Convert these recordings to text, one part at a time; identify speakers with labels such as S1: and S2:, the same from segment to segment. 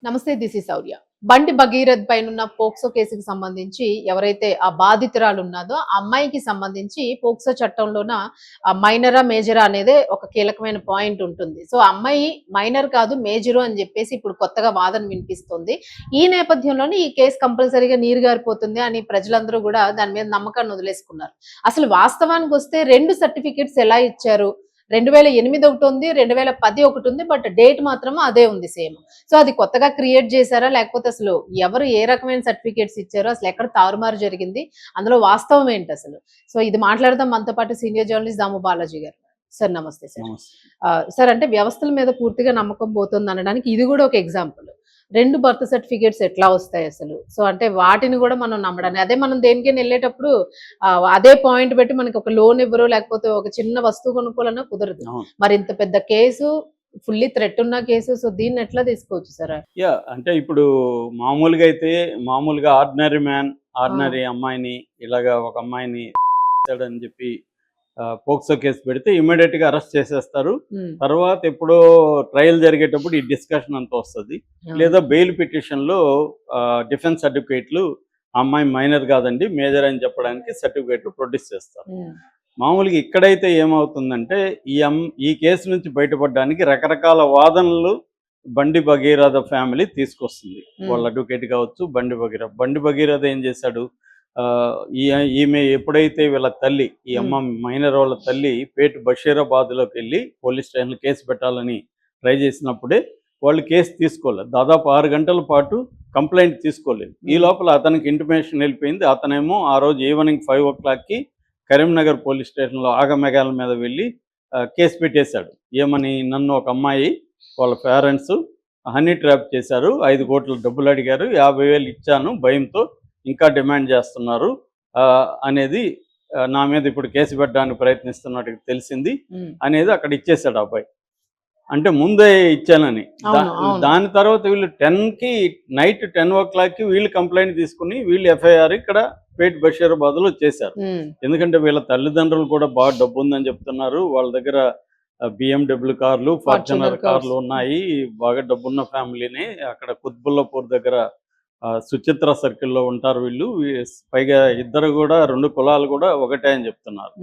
S1: నమస్తే, this is శౌర్య. బండి భగీరథ్ పైనున్న పోక్సో కేసుకి సంబంధించి ఎవరైతే ఆ బాధితురాలు ఉన్నదో ఆ అమ్మాయికి సంబంధించి పోక్సో చట్టంలోన మైనరా మేజరా అనేదే ఒక కీలకమైన పాయింట్ ఉంటుంది. సో అమ్మాయి మైనర్ కాదు మేజరు అని చెప్పేసి ఇప్పుడు కొత్తగా వాదన వినిపిస్తుంది. ఈ నేపథ్యంలోనే ఈ కేసు కంపల్సరీగా నీరు గారిపోతుంది అని ప్రజలందరూ కూడా దాని మీద నమ్మకాన్ని వదిలేసుకున్నారు. అసలు వాస్తవానికి వస్తే 2 సర్టిఫికెట్స్ ఎలా ఇచ్చారు? 2008 ఒకటి ఉంది, 2010 ఒకటి ఉంది. బట్ డేట్ మాత్రం అదే ఉంది సేమ్. సో అది కొత్తగా క్రియేట్ చేశారా? లేకపోతే అసలు ఎవరు ఏ రకమైన సర్టిఫికేట్స్ ఇచ్చారో, అసలు ఎక్కడ తారుమారు జరిగింది? అందులో వాస్తవం ఏంటి అసలు? సో ఇది మాట్లాడదాం మనతో పాటు సీనియర్ జర్నలిస్ట్ దాము బాలాజీ గారు. సార్ నమస్తే సార్. సార్ అంటే వ్యవస్థల మీద పూర్తిగా నమ్మకం పోతుంది అనడానికి ఇది కూడా ఒక ఎగ్జాంపుల్. 2 బర్త్ సర్టిఫికేట్స్ ఎట్లా వస్తాయి అసలు? సో అంటే వాటిని కూడా మనం నమ్మడానికి అదే మనం దేనికైనా వెళ్ళేటప్పుడు అదే పాయింట్ పెట్టి మనకి ఒక లోన్ ఇవ్వరు, లేకపోతే ఒక చిన్న వస్తువు కొనుక్కోవాలన్నా కుదరదు. మరి ఇంత పెద్ద కేసు, ఫుల్లీ థ్రెట్ ఉన్న కేసు, సో దీన్ని ఎట్లా తీసుకోవచ్చు సార్?
S2: అంటే ఇప్పుడు మామూలుగా ఆర్డినరీ మ్యాన్, ఆర్డినరీ అమ్మాయిని ఇలాగా ఒక అమ్మాయిని అని చెప్పి పోక్సో కేసు పెడితే ఇమ్మీడియట్ గా అరెస్ట్ చేసేస్తారు. తర్వాత ఎప్పుడో ట్రయల్ జరిగేటప్పుడు ఈ డిస్కషన్ అంతా వస్తుంది. లేదా బెయిల్ పిటిషన్ లో డిఫెన్స్ అడ్వకేట్లు అమ్మాయి మైనర్ కాదండి మేజర్ అని చెప్పడానికి సర్టిఫికేట్లు ప్రొడ్యూస్ చేస్తారు. మామూలుగా ఇక్కడైతే ఏమవుతుందంటే ఈ కేసు నుంచి బయటపడడానికి రకరకాల వాదనలు బండి భగీరథ ఫ్యామిలీ తీసుకొస్తుంది. వాళ్ళ అడ్వకేట్ కావచ్చు. బండి భగీరథ ఏం చేశాడు, ఈమె ఎప్పుడైతే వీళ్ళ తల్లి, ఈ అమ్మ మైనర్ వాళ్ళ తల్లి పేట్ బషీరాబాద్లోకి వెళ్ళి పోలీస్ స్టేషన్లో కేసు పెట్టాలని ట్రై చేసినప్పుడే వాళ్ళు కేసు తీసుకోలేదు. దాదాపు 6 గంటల పాటు కంప్లైంట్ తీసుకోలేదు. ఈ లోపల అతనికి ఇంటిమేషన్ వెళ్ళిపోయింది. అతనేమో ఆ రోజు ఈవినింగ్ 5 o'clockకి కరీంనగర్ పోలీస్ స్టేషన్లో ఆగమేఘాల మీద వెళ్ళి కేసు పెట్టేశాడు. ఏమని, నన్ను ఒక అమ్మాయి వాళ్ళ పేరెంట్స్ హనీ ట్రాప్ చేశారు, 5 కోట్ల డబ్బులు అడిగారు, 50,000 ఇచ్చాను, భయంతో ఇంకా డిమాండ్ చేస్తున్నారు అనేది నా మీద ఇప్పుడు కేసు పెట్టడానికి ప్రయత్నిస్తున్నట్టు తెలిసింది అనేది అక్కడ ఇచ్చేశాడు అబ్బాయి. అంటే ముందే ఇచ్చానని. దాని తర్వాత వీళ్ళు 10కి నైట్ 10 o'clockకి వీళ్ళు కంప్లైంట్ తీసుకుని వీళ్ళు ఎఫ్ఐఆర్ ఇక్కడ పేట్ బషీరాబాద్లో చేశారు. ఎందుకంటే వీళ్ళ తల్లిదండ్రులు కూడా బాగా డబ్బు ఉందని చెప్తున్నారు. వాళ్ళ దగ్గర BMW కార్లు, ఫార్చునర్ కార్లు ఉన్నాయి. బాగా డబ్బున్న ఫ్యామిలీని. అక్కడ కుత్బుల్లాపూర్ దగ్గర సుచిత్ర సర్కిల్లో ఉంటారు వీళ్ళు. పైగా ఇద్దరు కూడా 2 కులాలు కూడా ఒకటే అని చెప్తున్నారు,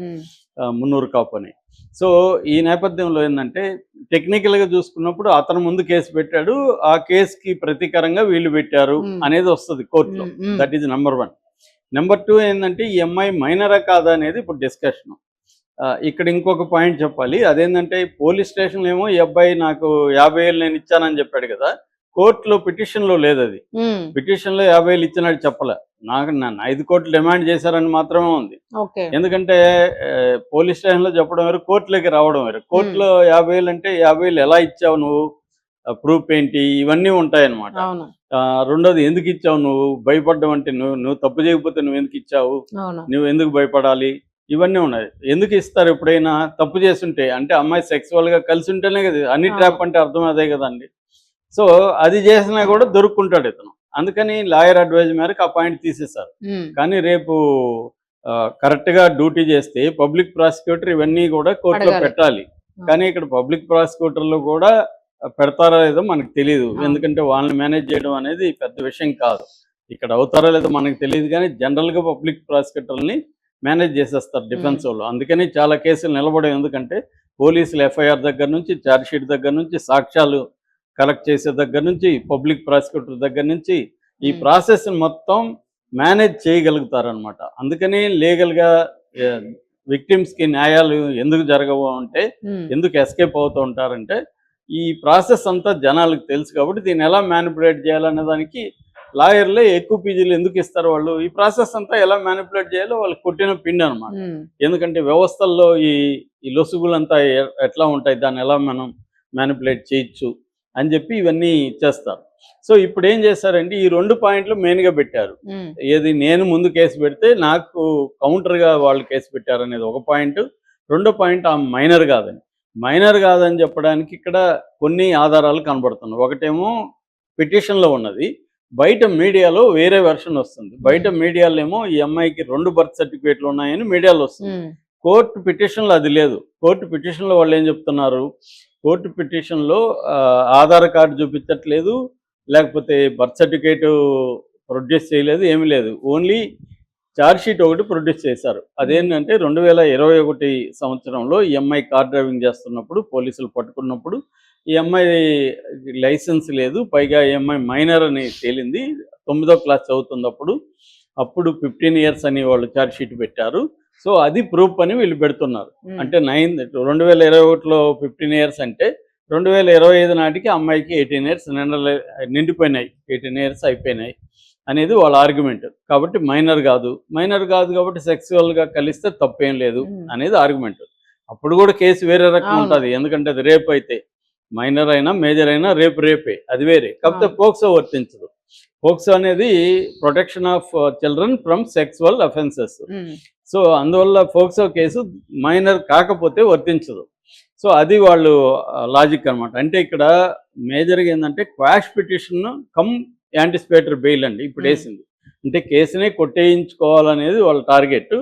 S2: మున్నూరు కాపు అని. సో ఈ నేపథ్యంలో ఏంటంటే టెక్నికల్గా చూసుకున్నప్పుడు అతను ముందు కేసు పెట్టాడు, ఆ కేసుకి ప్రతీకారంగా వీళ్ళు పెట్టారు అనేది వస్తుంది కోర్టులో. That is number 1. నెంబర్ 2 ఏంటంటే ఈ అమ్మాయి మైనరా కాదా అనేది ఇప్పుడు డిస్కషన్. ఇక్కడ ఇంకొక పాయింట్ చెప్పాలి. అదేంటంటే పోలీస్ స్టేషన్లో ఏమో ఈ అబ్బాయి నాకు 50,000 నేను ఇచ్చానని చెప్పాడు కదా, కోర్టులో పిటిషన్లో లేదు. అది పిటిషన్లో 50,000 ఇచ్చినట్టు చెప్పలే. నన్ను 5 కోట్లు డిమాండ్ చేశారని మాత్రమే ఉంది. ఎందుకంటే పోలీస్ స్టేషన్లో చెప్పడం వేరు, కోర్టులోకి రావడం వేరు. కోర్టులో 50,000 అంటే 50,000 ఎలా ఇచ్చావు నువ్వు, ప్రూఫ్ ఏంటి, ఇవన్నీ ఉంటాయన్నమాట. రెండోది, ఎందుకు ఇచ్చావు నువ్వు, భయపడ్డం అంటే నువ్వు తప్పు చేయకపోతే నువ్వు ఎందుకు ఇచ్చావు, నువ్వు ఎందుకు భయపడాలి, ఇవన్నీ ఉన్నాయి. ఎందుకు ఇస్తారు ఎప్పుడైనా తప్పు చేస్తుంటే? అంటే అమ్మాయి సెక్సువల్గా కలిసి ఉంటేనే కదా హనీ ట్రాప్ అంటే అర్థం అదే కదండి. సో అది చేసినా కూడా దొరుకుంటాడు ఇతను. అందుకని లాయర్ అడ్వైజ్ మేరకు ఆ పాయింట్ తీసేశారు. కానీ రేపు కరెక్ట్గా డ్యూటీ చేస్తే పబ్లిక్ ప్రాసిక్యూటర్ ఇవన్నీ కూడా కోర్టులో పెట్టాలి. కానీ ఇక్కడ పబ్లిక్ ప్రాసిక్యూటర్లు కూడా పెడతారా లేదో మనకు తెలియదు. ఎందుకంటే వాళ్ళని మేనేజ్ చేయడం అనేది పెద్ద విషయం కాదు. ఇక్కడ అవుతారో లేదో మనకు తెలియదు, కానీ జనరల్గా పబ్లిక్ ప్రాసిక్యూటర్ని మేనేజ్ చేసేస్తారు డిఫెన్స్ వాళ్ళు. అందుకని చాలా కేసులు నిలబడేవి. ఎందుకంటే పోలీసులు ఎఫ్ఐఆర్ దగ్గర నుంచి, ఛార్జ్షీట్ దగ్గర నుంచి, సాక్ష్యాలు కలెక్ట్ చేసే దగ్గర నుంచి, పబ్లిక్ ప్రాసిక్యూటర్ దగ్గర నుంచి ఈ ప్రాసెస్ మొత్తం మేనేజ్ చేయగలుగుతారనమాట. అందుకని లీగల్గా విక్టిమ్స్కి న్యాయాలు ఎందుకు జరగవు అంటే, ఎందుకు ఎస్కేప్ అవుతూ ఉంటారంటే ఈ ప్రాసెస్ అంతా జనాలకు తెలుసు కాబట్టి దీన్ని ఎలా మ్యానిపులేట్ చేయాలనే దానికి లాయర్లే ఎక్కువ పీజీలు ఎందుకు ఇస్తారు. వాళ్ళు ఈ ప్రాసెస్ అంతా ఎలా మ్యానిపులేట్ చేయాలో వాళ్ళు కొట్టిన పిండి అనమాట. ఎందుకంటే వ్యవస్థల్లో ఈ లొసుగులంతా ఎట్లా ఉంటాయి, దాన్ని ఎలా మనం మ్యానిపులేట్ చేయొచ్చు అని చెప్పి ఇవన్నీ చేస్తారు. సో ఇప్పుడు ఏం చేస్తారంటే ఈ 2 పాయింట్లు మెయిన్గా పెట్టారు. ఏది, నేను ముందు కేసు పెడితే నాకు కౌంటర్గా వాళ్ళు కేసు పెట్టారు అనేది ఒక పాయింట్. రెండో పాయింట్ ఆ మైనర్ కాదని చెప్పడానికి ఇక్కడ కొన్ని ఆధారాలు కనబడుతున్నాయి. ఒకటేమో పిటిషన్లో ఉన్నది, బయట మీడియాలో వేరే వెర్షన్ వస్తుంది. బయట మీడియాలో ఏమో ఈ అమ్మాయికి 2 బర్త్ సర్టిఫికేట్లు ఉన్నాయని మీడియాలో వస్తుంది. కోర్టు పిటిషన్లో అది లేదు. కోర్టు పిటిషన్లో వాళ్ళు ఏం చెప్తున్నారు, కోర్టు పిటిషన్లో ఆధార్ కార్డు చూపించట్లేదు, లేకపోతే బర్త్ సర్టిఫికేట్ ప్రొడ్యూస్ చేయలేదు, ఏమీ లేదు. ఓన్లీ ఛార్జ్ షీట్ ఒకటి ప్రొడ్యూస్ చేశారు. అదేంటంటే 2021 సంవత్సరంలో ఈ అమ్మాయి కార్ డ్రైవింగ్ చేస్తున్నప్పుడు పోలీసులు పట్టుకున్నప్పుడు ఈ అమ్మాయి లైసెన్స్ లేదు, పైగా ఈ అమ్మాయి మైనర్ అని తేలింది. 9వ క్లాస్ చదువుతున్నప్పుడు. అప్పుడు 15 ఇయర్స్ అని వాళ్ళు ఛార్జ్ షీట్ పెట్టారు. సో అది ప్రూఫ్ అని వీళ్ళు పెడుతున్నారు. అంటే 2021లో 15 ఇయర్స్ అంటే 2025 నాటికి అమ్మాయికి 18 ఇయర్స్ నిండిపోయినాయి, 18 ఇయర్స్ అయిపోయినాయి అనేది వాళ్ళ ఆర్గ్యుమెంట్. కాబట్టి మైనర్ కాదు కాబట్టి సెక్సువల్గా కలిస్తే తప్పేం లేదు అనేది ఆర్గ్యుమెంట్. అప్పుడు కూడా కేసు వేరే రకం ఉంటుంది, ఎందుకంటే అది రేప్ అయితే. మైనర్ అయినా మేజర్ అయినా రేపే, అది వేరే. కాకపోతే పోక్సో వర్తించదు. పోక్సో అనేది protection of children from sexual offences. So అందువల్ల పోక్సో కేసు మైనర్ కాకపోతే వర్తించదు. సో అది వాళ్ళు లాజిక్ అనమాట. అంటే ఇక్కడ మేజర్గా ఏంటంటే quash petition come anticipatory bail అండి ఇప్పుడు వేసింది. అంటే కేసునే కొట్టేయించుకోవాలనేది వాళ్ళ టార్గెట్.